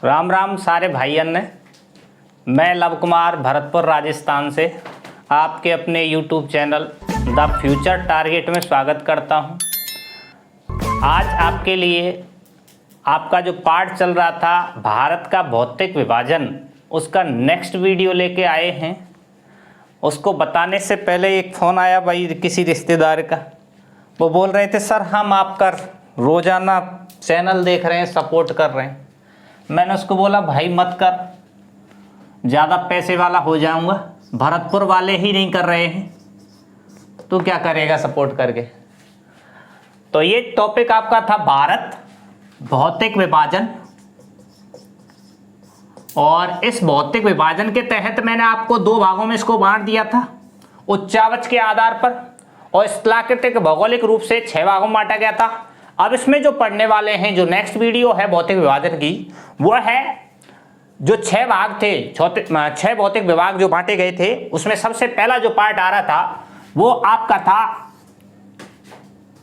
राम राम सारे भाइयों ने। मैं लव कुमार भरतपुर राजस्थान से आपके अपने YouTube channel the future target में स्वागत करता हूं। आज आपके लिए आपका जो पार्ट चल रहा था भारत का भौतिक विभाजन, उसका नेक्स्ट वीडियो लेके आए हैं। उसको बताने से पहले एक फ़ोन आया भाई किसी रिश्तेदार का। वो बोल रहे थे सर हम आपका रोज़ाना चैनल देख रहे हैं, सपोर्ट कर रहे हैं। मैंने उसको बोला भाई मत कर, ज़्यादा पैसे वाला हो जाऊंगा। भरतपुर वाले ही नहीं कर रहे हैं, तू क्या करेगा सपोर्ट करके। तो ये टॉपिक आपका था भारत भौतिक विभाजन, और इस भौतिक विभाजन के तहत मैंने आपको दो भागों में इसको बांट दिया था, उच्चावच के आधार पर, और स्थलाकृतिक भौगोलिक रूप से 6 भागों में बांटा गया था। अब इसमें जो पढ़ने वाले हैं, जो नेक्स्ट वीडियो है भौतिक विभाजन की, वो है जो 6 भाग थे, 6 भौतिक विभाग जो बांटे गए थे, उसमें सबसे पहला जो पार्ट आ रहा था वो आपका था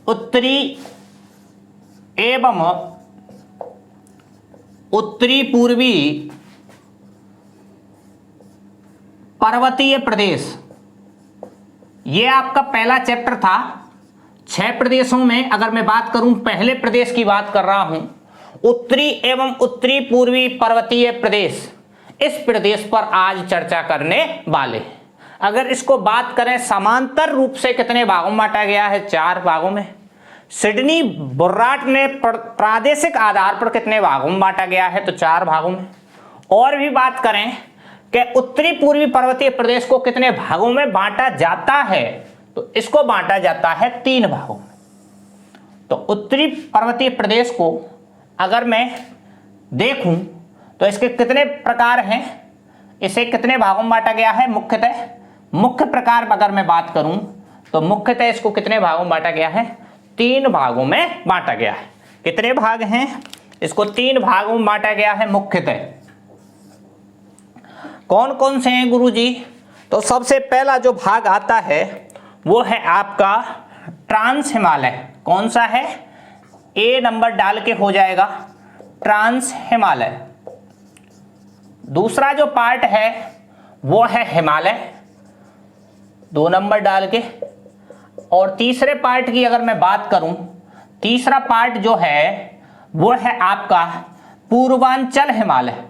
उत्तरी एवं उत्तरी पूर्वी पर्वतीय प्रदेश। ये आपका पहला चैप्टर था। 6 प्रदेशों में अगर मैं बात करूं, पहले प्रदेश की बात कर रहा हूं, उत्तरी एवं उत्तरी पूर्वी पर्वतीय प्रदेश। इस प्रदेश पर आज चर्चा करने वाले। अगर इसको बात करें समांतर रूप से कितने भागों में बांटा गया है, 4 भागों में। सिडनी बुर्राट ने प्रादेशिक आधार पर कितने भागों में बांटा गया है, तो 4 भागों में। और भी बात करें कि उत्तरी पूर्वी पर्वतीय प्रदेश को कितने भागों में बांटा जाता है, तो इसको बांटा जाता है 3 भागों में। तो उत्तरी पर्वतीय प्रदेश को अगर मैं देखूं तो इसके कितने प्रकार हैं, इसे कितने भागों में बांटा गया है। मुख्य प्रकार अगर मैं बात करूं तो मुख्यतः इसको कितने भागों में बांटा गया है, 3 भागों में बांटा गया है। कितने भाग हैं, इसको 3 भागों में बांटा गया है मुख्यतः। कौन कौन से हैं गुरुजी? तो सबसे पहला जो भाग आता है वो है आपका ट्रांस हिमालय। कौन सा है, ए नंबर डाल के हो जाएगा ट्रांस हिमालय। दूसरा जो पार्ट है वो है हिमालय, 2 नंबर डाल के। और तीसरे पार्ट की अगर मैं बात करूं, तीसरा पार्ट जो है वो है आपका पूर्वांचल हिमालय।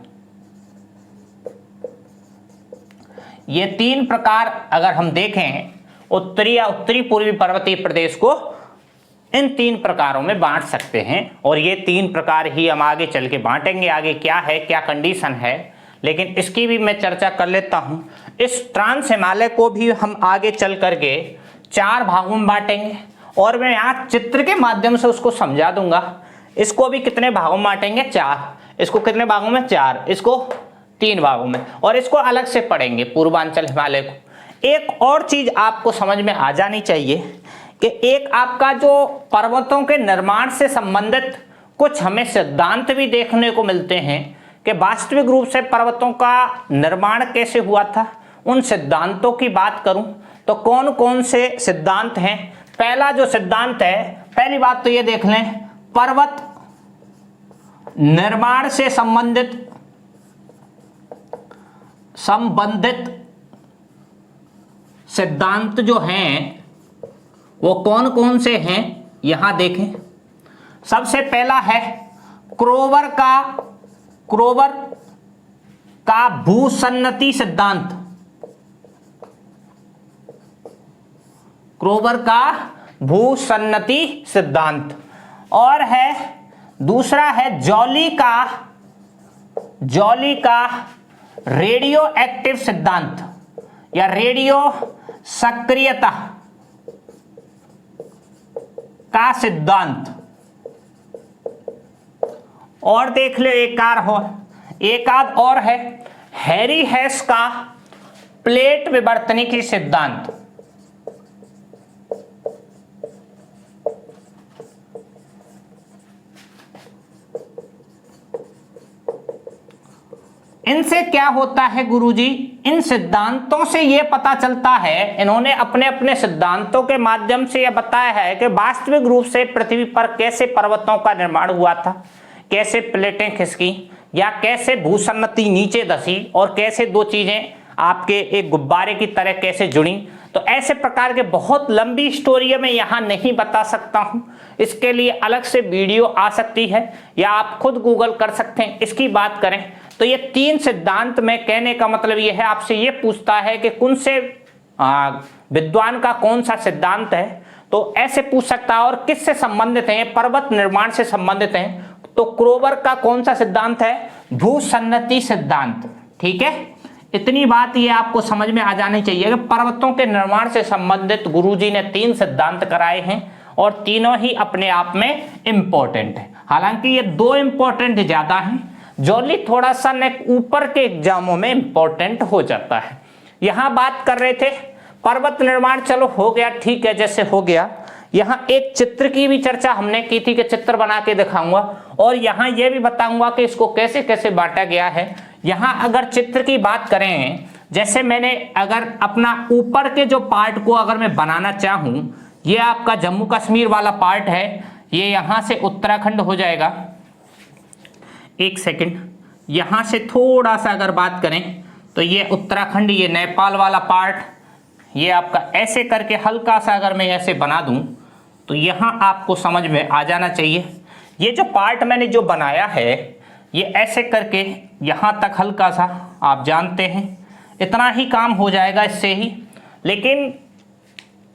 ये 3 प्रकार अगर हम देखें, उत्तरी या उत्तरी पूर्वी पर्वतीय प्रदेश को इन 3 प्रकारों में बांट सकते हैं। और ये 3 प्रकार ही हम आगे चल के बांटेंगे। आगे क्या है, क्या कंडीशन है, लेकिन इसकी भी मैं चर्चा कर लेता हूं। इस ट्रांस हिमालय को भी हम आगे चल करके 4 भागों में बांटेंगे, और मैं यहाँ चित्र के माध्यम से उसको समझा दूंगा। इसको भी कितने भागों में बांटेंगे, 4। इसको कितने भागों में, 4। इसको 3 भागों में, और इसको अलग से पढ़ेंगे पूर्वांचल हिमालय को। एक और चीज आपको समझ में आ जानी चाहिए कि एक आपका जो पर्वतों के निर्माण से संबंधित कुछ हमें सिद्धांत भी देखने को मिलते हैं कि वास्तविक रूप से पर्वतों का निर्माण कैसे हुआ था। उन सिद्धांतों की बात करूं तो कौन कौन से सिद्धांत हैं। पहला जो सिद्धांत है, पहली बात तो ये देख लें, पर्वत निर्माण से संबंधित सिद्धांत जो हैं वो कौन कौन से हैं, यहां देखें। सबसे पहला है क्रोवर का भूसन्नति सिद्धांत। क्रोवर का भूसन्नति सिद्धांत। और है दूसरा है जॉली का रेडियो एक्टिव सिद्धांत या रेडियो सक्रियता का सिद्धांत। और देख लो एक आध और है, हैरी हेस का प्लेट विवर्तनिकी सिद्धांत। इनसे क्या होता है गुरुजी, इन सिद्धांतों से यह पता चलता है, इन्होंने अपने अपने सिद्धांतों के माध्यम से यह बताया है कि वास्तविक रूप से पृथ्वी पर कैसे पर्वतों का निर्माण हुआ था, कैसे प्लेटें खिसकी, या कैसे भूसन्नति नीचे धसी और कैसे दो चीजें आपके एक गुब्बारे की तरह कैसे जुड़ी। तो ऐसे प्रकार के बहुत लंबी स्टोरी है, मैं यहाँ नहीं बता सकता हूँ, इसके लिए अलग से वीडियो आ सकती है या आप खुद गूगल कर सकते हैं। इसकी बात करें तो ये 3 सिद्धांत में कहने का मतलब ये है, आपसे ये पूछता है कि कौन से विद्वान का कौन सा सिद्धांत है, तो ऐसे पूछ सकता है। और किससे संबंधित है, पर्वत निर्माण से संबंधित है, तो क्रोबर का कौन सा सिद्धांत है, भूसन्नति सिद्धांत। ठीक है, इतनी बात ये आपको समझ में आ जानी चाहिए कि पर्वतों के निर्माण से संबंधित गुरुजी ने 3 सिद्धांत कराए हैं और तीनों ही अपने आप में इंपॉर्टेंट है। हालांकि ये 2 इंपॉर्टेंट ज्यादा हैं, जॉली थोड़ा सा ऊपर के एग्जामों में इंपॉर्टेंट हो जाता है। यहां बात कर रहे थे पर्वत निर्माण, चलो हो गया, ठीक है, जैसे हो गया। यहाँ एक चित्र की भी चर्चा हमने की थी कि चित्र बना के दिखाऊंगा और यहाँ ये भी बताऊंगा कि इसको कैसे कैसे बांटा गया है। यहाँ अगर चित्र की बात करें, जैसे मैंने अगर अपना ऊपर के जो पार्ट को अगर मैं बनाना चाहूँ, ये आपका जम्मू कश्मीर वाला पार्ट है, ये यहाँ से उत्तराखंड हो जाएगा। एक सेकंड, यहाँ से थोड़ा सा अगर बात करें तो ये उत्तराखंड, ये नेपाल वाला पार्ट, ये आपका ऐसे करके हल्का सा अगर मैं ऐसे बना दूं तो यहाँ आपको समझ में आ जाना चाहिए। ये जो पार्ट मैंने जो बनाया है ये ऐसे करके यहाँ तक हल्का सा, आप जानते हैं इतना ही काम हो जाएगा इससे ही। लेकिन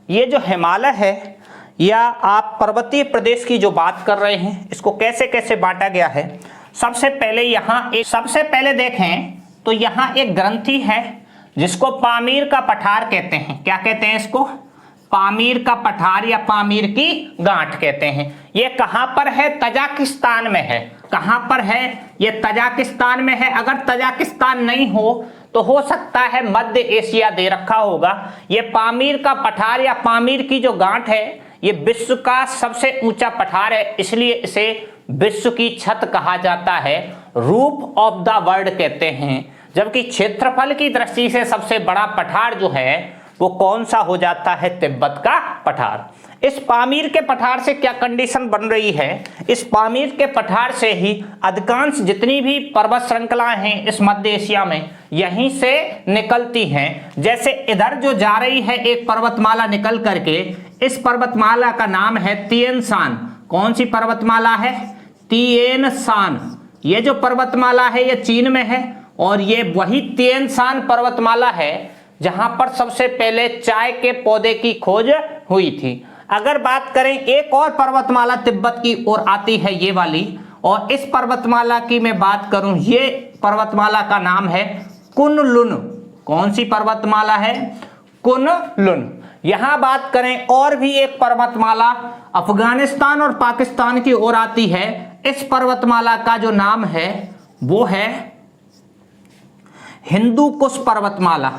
ये जो हिमालय है या आप पर्वतीय प्रदेश की जो बात कर रहे हैं, इसको कैसे कैसे बांटा गया है। सबसे पहले देखें तो यहाँ एक ग्रंथि है जिसको पामीर का पठार कहते हैं। क्या कहते हैं इसको, पामीर का पठार या पामीर की गांठ कहते हैं। ये कहां पर है, तजाकिस्तान में है। कहां पर है, ये तजाकिस्तान में है। अगर तजाकिस्तान नहीं तो हो सकता है मध्य एशिया दे रखा होगा। ये पामीर का पठार या पामीर की जो गांठ है, ये विश्व का सबसे ऊंचा पठार है, इसलिए इसे विश्व की छत कहा जाता है, रूफ ऑफ द वर्ल्ड कहते हैं। जबकि क्षेत्रफल की दृष्टि से सबसे बड़ा पठार जो है वो कौन सा हो जाता है, तिब्बत का पठार। इस पामीर के पठार से क्या कंडीशन बन रही है, इस पामीर के पठार से ही अधिकांश जितनी भी पर्वत श्रृंखलाएं हैं इस मध्य एशिया में यहीं से निकलती हैं। जैसे इधर जो जा रही है एक पर्वतमाला निकल करके, इस पर्वतमाला का नाम है तिएन शान। कौन सी पर्वतमाला है, तिएन शान। ये जो पर्वतमाला है ये चीन में है और ये वही तिएन शान पर्वतमाला है जहां पर सबसे पहले चाय के पौधे की खोज हुई थी। अगर बात करें एक और पर्वतमाला तिब्बत की ओर आती है, ये वाली, और इस पर्वतमाला की मैं बात करूं, ये पर्वतमाला का नाम है कुनलुन। कौन सी पर्वतमाला है, कुनलुन। यहां बात करें और भी एक पर्वतमाला अफगानिस्तान और पाकिस्तान की ओर आती है। इस पर्वतमाला का जो नाम है वो है हिंदू कुश पर्वतमाला।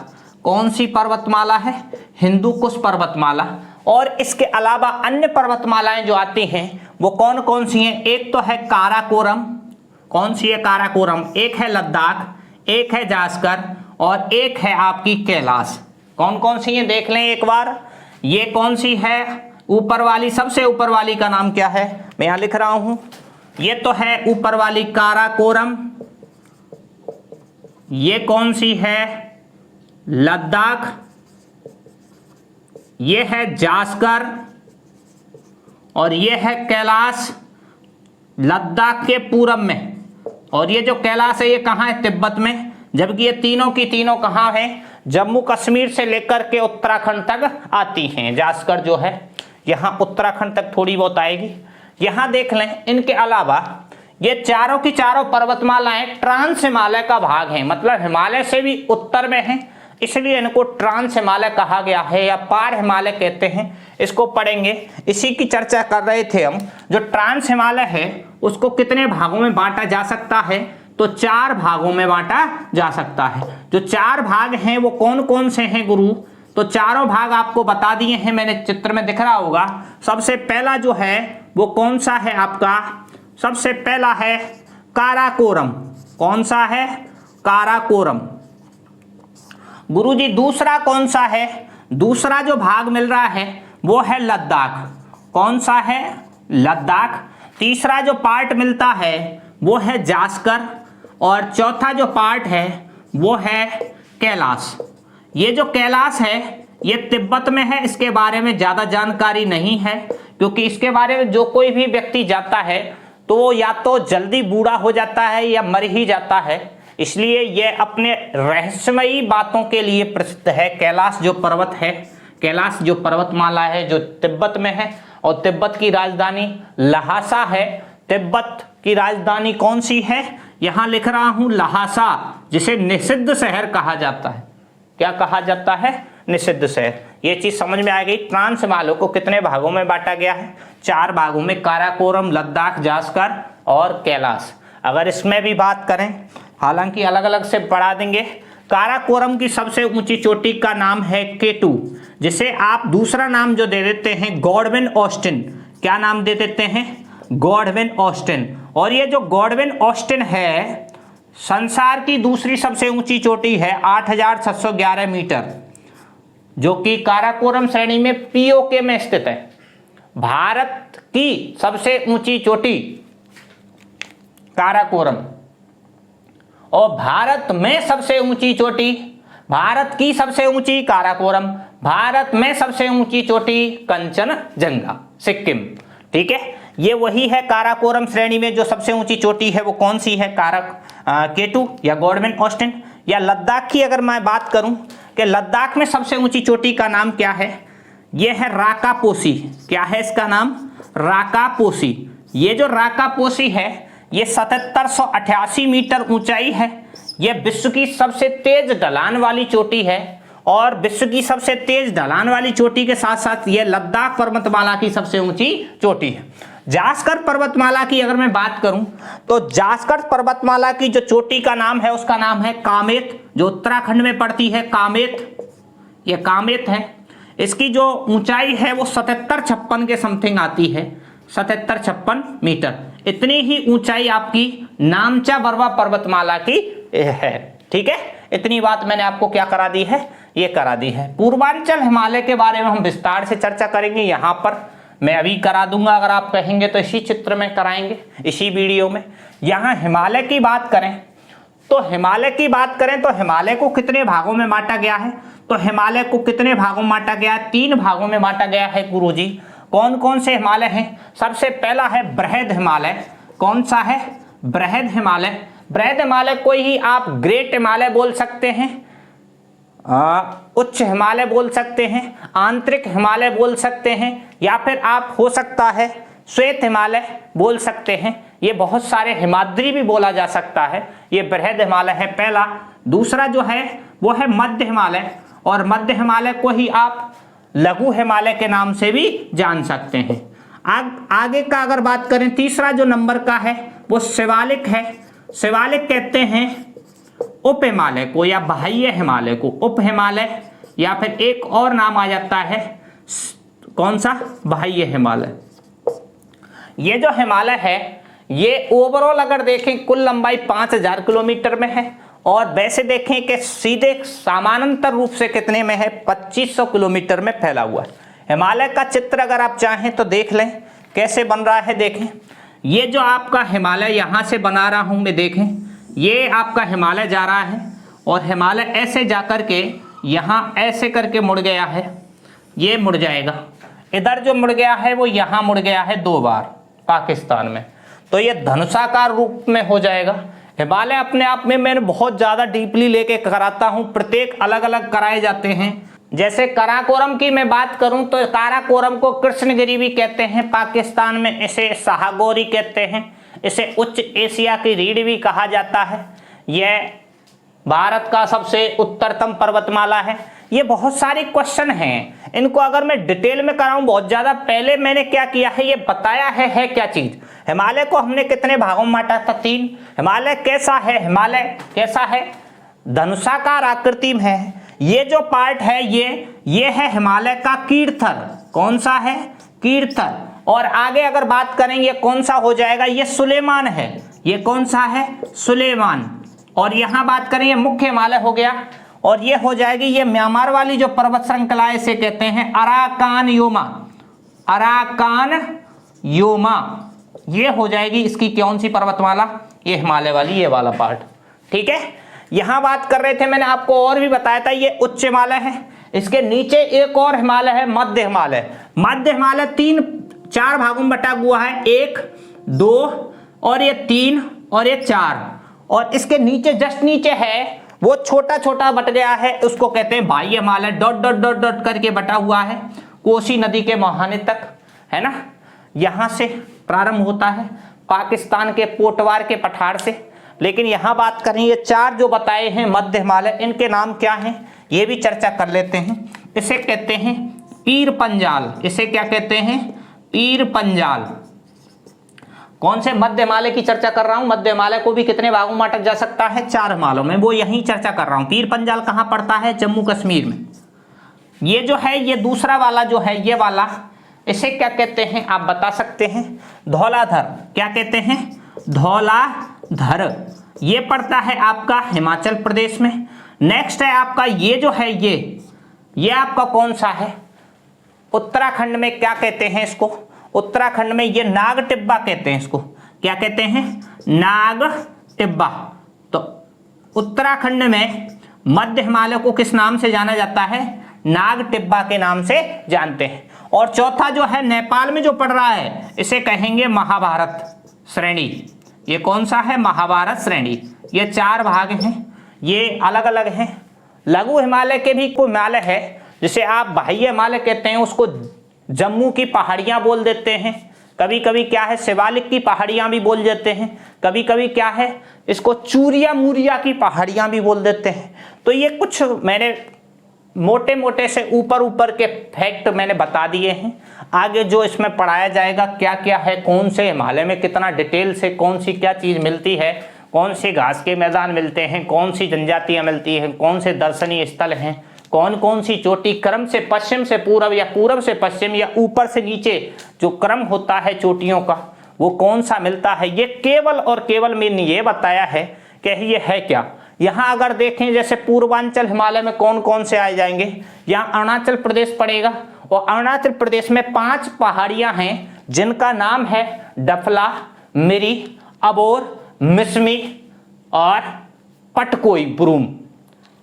कौन सी पर्वतमाला है, हिंदू कुश पर्वतमाला। और इसके अलावा अन्य पर्वतमालाएं जो आती हैं वो कौन कौन सी हैं, एक तो है काराकोरम। कौन सी है, काराकोरम। एक है लद्दाख, एक है जास्कर और एक है आपकी कैलाश। कौन कौन सी है देख लें एक बार। ये कौन सी है, ऊपर वाली, सबसे ऊपर वाली का नाम क्या है, मैं यहां लिख रहा हूं। ये तो है ऊपर वाली काराकोरम। ये कौन सी है, लद्दाख। ये है जास्कर और ये है कैलाश, लद्दाख के पूरब में। और ये जो कैलाश है ये कहाँ है, तिब्बत में। जबकि ये तीनों की तीनों कहाँ है, जम्मू कश्मीर से लेकर के उत्तराखंड तक आती हैं। जास्कर जो है यहाँ उत्तराखंड तक थोड़ी बहुत आएगी। यहाँ देख लें, इनके अलावा ये चारों की चारों पर्वतमालाएं ट्रांस हिमालय का भाग हैं, मतलब हिमालय से भी उत्तर में हैं, इसलिए इनको ट्रांस हिमालय कहा गया है या पार हिमालय कहते हैं। इसको पढ़ेंगे, इसी की चर्चा कर रहे थे हम। जो ट्रांस हिमालय है उसको कितने भागों में बांटा जा सकता है, तो 4 भागों में बांटा जा सकता है। जो 4 भाग हैं वो कौन कौन से हैं गुरु, तो चारों भाग आपको बता दिए हैं मैंने, चित्र में दिख रहा होगा। सबसे पहला जो है वो कौन सा है आपका, सबसे पहला है काराकोरम। कौन सा है, काराकोरम। गुरुजी दूसरा कौन सा है, दूसरा जो भाग मिल रहा है वो है लद्दाख। कौन सा है, लद्दाख। तीसरा जो पार्ट मिलता है वो है जास्कर और चौथा जो पार्ट है वो है कैलाश। ये जो कैलाश है ये तिब्बत में है, इसके बारे में ज़्यादा जानकारी नहीं है, क्योंकि इसके बारे में जो कोई भी व्यक्ति जाता है तो वो या तो जल्दी बूढ़ा हो जाता है या मर ही जाता है, इसलिए ये अपने रहस्यमयी बातों के लिए प्रसिद्ध है। कैलाश जो पर्वत है, कैलाश जो पर्वतमाला है जो तिब्बत में है, और तिब्बत की राजधानी लहासा है। तिब्बत की राजधानी कौन सी है, यहाँ लिख रहा हूँ लहासा, जिसे निषिद्ध शहर कहा जाता है। क्या कहा जाता है, निषिद्ध शहर। ये चीज समझ में आ गई। ट्रांस हिमालय को कितने भागों में बांटा गया है, 4 भागों में, काराकोरम, लद्दाख, जास्कर और कैलाश। अगर इसमें भी बात करें, हालांकि अलग अलग से पढ़ा देंगे। काराकोरम की सबसे ऊंची चोटी का नाम है K2, जिसे आप दूसरा नाम जो दे देते हैं गॉडविन ऑस्टिन। क्या नाम दे देते हैं, गॉडविन ऑस्टिन। और ये जो गॉडविन ऑस्टिन है संसार की दूसरी सबसे ऊंची चोटी है 8,711 मीटर, जो कि काराकोरम श्रेणी में POK में स्थित है। भारत की सबसे ऊंची चोटी काराकोरम, और भारत में सबसे ऊंची चोटी, भारत की सबसे ऊंची काराकोरम, भारत में सबसे ऊंची चोटी कंचनजंगा, सिक्किम। ठीक है, ये वही है काराकोरम श्रेणी में जो सबसे ऊंची चोटी है, वो कौन सी है, K2 या गॉडविन ऑस्टिन। या लद्दाख की अगर मैं बात करूं कि लद्दाख में सबसे ऊंची चोटी का नाम क्या है, यह है राकापोसी। क्या है इसका नाम, राकापोसी। ये जो राकापोसी है ये 7788 मीटर ऊंचाई है। यह विश्व की सबसे तेज ढलान वाली चोटी है, और विश्व की सबसे तेज ढलान वाली चोटी के साथ साथ यह लद्दाख पर्वतमाला की सबसे ऊंची चोटी है। जास्कर पर्वतमाला की अगर मैं बात करूं तो जास्कर पर्वतमाला की जो चोटी का नाम है उसका नाम है कामेत, जो उत्तराखंड में पड़ती है, कामेत। यह कामेत है। इसकी जो ऊंचाई है वो 7756 के समथिंग आती है, 7756 मीटर। इतनी ही ऊंचाई आपकी नामचा बरवा पर्वतमाला की है। ठीक है, इतनी बात मैंने आपको क्या करा दी है, ये करा दी है। पूर्वांचल हिमालय के बारे में हम विस्तार से चर्चा करेंगे, यहाँ पर मैं अभी करा दूंगा, अगर आप कहेंगे तो इसी चित्र में कराएंगे, इसी वीडियो में। यहाँ हिमालय की बात करें तो हिमालय को कितने भागों में बांटा गया है, तो हिमालय को कितने भागों में बांटा गया है, 3 भागों में बांटा गया है गुरुजी। कौन कौन से हिमालय हैं, सबसे पहला है बृहद हिमालय। कौन सा है, बृहद हिमालय। बृहद हिमालय को ही आप ग्रेट हिमालय बोल सकते हैं, उच्च हिमालय बोल सकते हैं, आंतरिक हिमालय बोल सकते हैं, या फिर आप हो सकता है श्वेत हिमालय बोल सकते हैं। ये बहुत सारे हिमाद्री भी बोला जा सकता है। ये बृहद हिमालय है पहला। दूसरा जो है वो है मध्य हिमालय, और मध्य हिमालय को ही आप लघु हिमालय के नाम से भी जान सकते हैं। आगे का अगर बात करें, तीसरा जो नंबर का है वो शिवालिक है। शिवालिक कहते हैं उप हिमालय को या बाह्य हिमालय को, उप हिमालय, या फिर एक और नाम आ जाता है कौन सा, बाह्य हिमालय। ये जो हिमालय है ये ओवरऑल अगर देखें कुल लंबाई 5000 किलोमीटर में है, और वैसे देखें कि सीधे समानांतर रूप से कितने में है, 2500 किलोमीटर में फैला हुआ है। हिमालय का चित्र अगर आप चाहें तो देख लें कैसे बन रहा है। देखें, ये जो आपका हिमालय यहाँ से बना रहा हूँ मैं, देखें ये आपका हिमालय जा रहा है, और हिमालय ऐसे जाकर के यहाँ ऐसे करके मुड़ गया है, ये मुड़ जाएगा। इधर जो मुड़ गया है वो यहाँ मुड़ गया है 2 बार पाकिस्तान में, तो ये धनुषाकार रूप में हो जाएगा। हिमालय अपने आप में मैंने बहुत ज़्यादा डीपली लेके कराता हूँ, प्रत्येक अलग अलग कराए जाते हैं। जैसे काराकोरम की मैं बात करूं तो काराकोरम को कृष्णगिरी भी कहते हैं, पाकिस्तान में इसे शाहगोरी कहते हैं, इसे उच्च एशिया की रीढ़ भी कहा जाता है। यह भारत का सबसे उत्तरतम पर्वतमाला है। ये बहुत सारे क्वेश्चन हैं, इनको अगर मैं डिटेल में कराऊं बहुत ज़्यादा, पहले मैंने क्या किया है ये बताया है क्या चीज़। हिमालय को हमने कितने भागों में बांटा था, 3। हिमालय कैसा है, हिमालय कैसा है, धनुषाकार आकृति में है। ये जो पार्ट है ये है हिमालय का कीर्थर। कौन सा है, कीर्थर। और आगे अगर बात करें ये कौन सा हो जाएगा, ये सुलेमान है। ये कौन सा है, सुलेमान। और यहां बात करें ये मुख्य हिमालय हो गया, और ये हो जाएगी ये म्यांमार वाली जो पर्वत श्रृंखला है इसे कहते हैं अराकान योमा। अराकान योमा, ये हो जाएगी इसकी कौन सी पर्वतमाला, ये हिमालय वाली, ये वाला पार्ट। ठीक है, यहां बात कर रहे थे, मैंने आपको और भी बताया था, ये उच्च हिमालय है, इसके नीचे एक और हिमालय है मध्य हिमालय। मध्य हिमालय 4 भागों में बटा हुआ है, 1 2 और ये 3 और ये 4, और इसके नीचे जस्ट नीचे है वो छोटा छोटा बट गया है, उसको कहते हैं बाह्य Himalaya, dot dot dot dot करके बटा हुआ है, कोसी नदी के मुहाने तक, है ना। यहां से प्रारंभ होता है पाकिस्तान के पोटवार के पठार से। लेकिन यहां बात करें, ये 4 जो बताए हैं मध्य हिमालय, इनके नाम क्या हैं ये भी चर्चा कर लेते हैं। इसे कहते हैं पीर पंजाल, इसे क्या कहते हैं, पीर पंजाल। कौन से मध्य हिमालय की चर्चा कर रहा हूं, मध्य हिमालय को भी कितने भागों में बांटा जा सकता है, 4 हिमालयों में, वो यही चर्चा कर रहा हूं। पीर पंजाल कहां पड़ता है, जम्मू कश्मीर में। ये जो है, ये दूसरा वाला जो है, ये वाला, इसे क्या कहते हैं आप बता सकते हैं, धौलाधर। क्या कहते हैं, धौलाधर। ये पड़ता है आपका हिमाचल प्रदेश में। नेक्स्ट है आपका ये जो है, ये आपका कौन सा है, उत्तराखंड में। क्या कहते हैं इसको, उत्तराखंड में ये नाग टिब्बा कहते हैं इसको। क्या कहते हैं, नाग टिब्बा। तो उत्तराखंड में मध्य हिमालय को किस नाम से जाना जाता है, नाग टिब्बा के नाम से जानते हैं। और चौथा जो है नेपाल में जो पड़ रहा है, इसे कहेंगे महाभारत श्रेणी। ये कौन सा है, महाभारत श्रेणी। ये 4 भाग हैं, ये अलग अलग हैं। लघु हिमालय के भी कोई हिमालय है, जिसे आप बाह्य हिमालय कहते हैं, उसको जम्मू की पहाड़ियां बोल देते हैं। कभी कभी क्या है, शिवालिक की पहाड़ियां भी बोल देते हैं। कभी कभी क्या है, इसको चूरिया मुरिया की पहाड़ियां भी बोल देते हैं। तो ये कुछ मैंने मोटे मोटे से ऊपर के फैक्ट मैंने बता दिए हैं। आगे जो इसमें पढ़ाया जाएगा क्या क्या है, कौन से हिमालय में कितना डिटेल से कौन सी क्या चीज़ मिलती है, कौन से घास के मैदान मिलते हैं, कौन सी जनजातियां मिलती हैं, कौन से दर्शनीय स्थल हैं, कौन कौन सी चोटी क्रम से पश्चिम से पूर्व या पूर्व से पश्चिम या ऊपर से नीचे जो क्रम होता है चोटियों का, वो कौन सा मिलता है, ये केवल और केवल मैंने ये बताया है कि ये है क्या। यहाँ अगर देखें जैसे पूर्वांचल हिमालय में कौन कौन से आ जाएंगे, यहाँ अरुणाचल प्रदेश पड़ेगा, और अरुणाचल प्रदेश में 5 पहाड़ियाँ हैं जिनका नाम है डफला, मिरी, अबोर, मिसमी और पटकोई ब्रूम।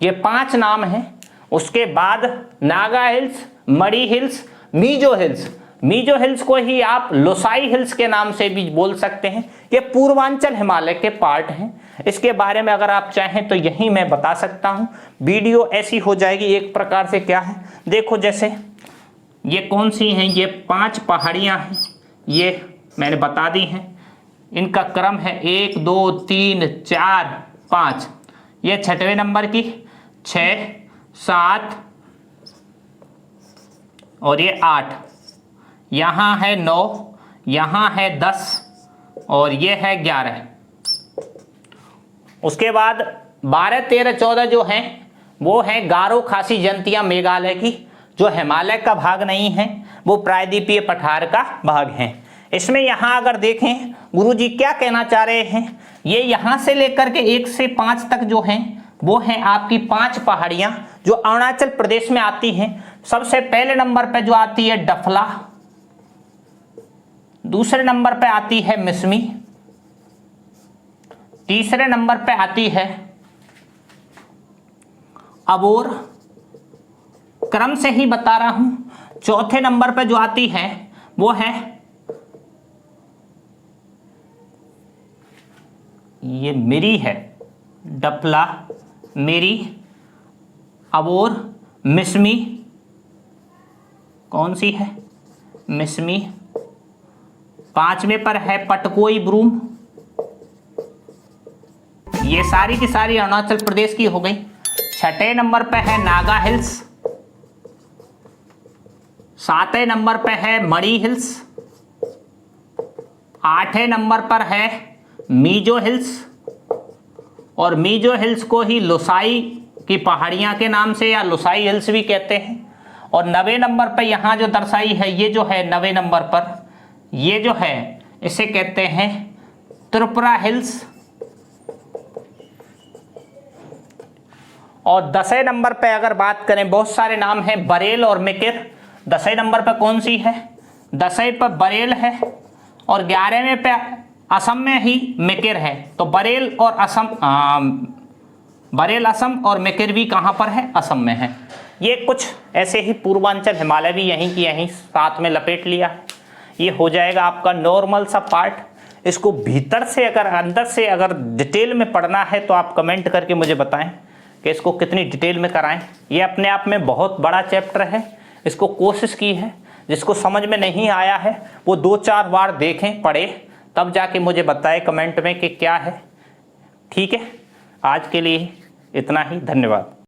ये 5 नाम हैं। उसके बाद नागा हिल्स, मड़ी hills, Mizo hills. Mizo hills को ही आप लोसाई हिल्स के नाम से भी बोल सकते हैं। ये पूर्वांचल हिमालय के पार्ट हैं। इसके बारे में अगर आप चाहें तो यही मैं बता सकता हूं। वीडियो ऐसी हो जाएगी एक प्रकार से, क्या है देखो, जैसे ये कौन सी हैं, ये 5 पहाड़ियां हैं, ये मैंने बता दी हैं। इनका क्रम है 1 2 3 4 5। ये 6वें नंबर की 6 7 और ये 8। यहाँ है 9, यहाँ है 10 और ये है 11। उसके बाद 12 13 14 जो हैं वो हैं गारो खासी जनतियाँ मेघालय की, जो हिमालय का भाग नहीं है, वो प्रायद्वीपीय पठार का भाग है। इसमें यहाँ अगर देखें गुरुजी क्या कहना चाह रहे हैं, ये यहाँ से लेकर के 1 से 5 तक जो हैं वो हैं आपकी 5 पहाड़ियाँ जो अरुणाचल प्रदेश में आती हैं। सबसे पहले नंबर पे जो आती है डफला, दूसरे नंबर पे आती है मिसमी, तीसरे नंबर पे आती है अबोर, क्रम से ही बता रहा हूं। चौथे नंबर पे जो आती है वो है ये मिरी है, डफला, मिरी, अबोर, मिसमी, कौन सी है मिसमी। 5वें पर है पटकोई ब्रूम। ये सारी की सारी अरुणाचल प्रदेश की हो गई। 6ठे नंबर पे है नागा हिल्स, 7वें नंबर पे है मड़ी हिल्स, 8वें नंबर पर है मीजो हिल्स, और मीजो हिल्स को ही लोसाई की पहाड़ियां के नाम से या लोसाई हिल्स भी कहते हैं। और 9वें नंबर पर यहाँ जो दर्शाई है, ये जो है 9वें नंबर पर, ये जो है इसे कहते हैं त्रिपुरा हिल्स। और 10वें नंबर पे अगर बात करें, बहुत सारे नाम हैं, बरेल और मिकिर। 10वें नंबर पर कौन सी है, 10वें पर बरेल है और 11वें पे असम में ही मेकेर है। तो बरेल और असम, बरेल असम और मेकेर भी कहाँ पर है? असम में है। ये कुछ ऐसे ही पूर्वांचल हिमालय भी यहीं की यहीं साथ में लपेट लिया है। ये हो जाएगा आपका नॉर्मल सा पार्ट। इसको भीतर से अगर अंदर से अगर डिटेल में पढ़ना है तो आप कमेंट करके मुझे बताएं कि इसको कितनी डिटेल में कराएं। ये अपने आप में बहुत बड़ा चैप्टर है, इसको कोशिश की है। जिसको समझ में नहीं आया है वो 2-4 बार देखें, पढ़े, तब जाके मुझे बताएं कमेंट में कि क्या है। ठीक है, आज के लिए इतना ही। धन्यवाद।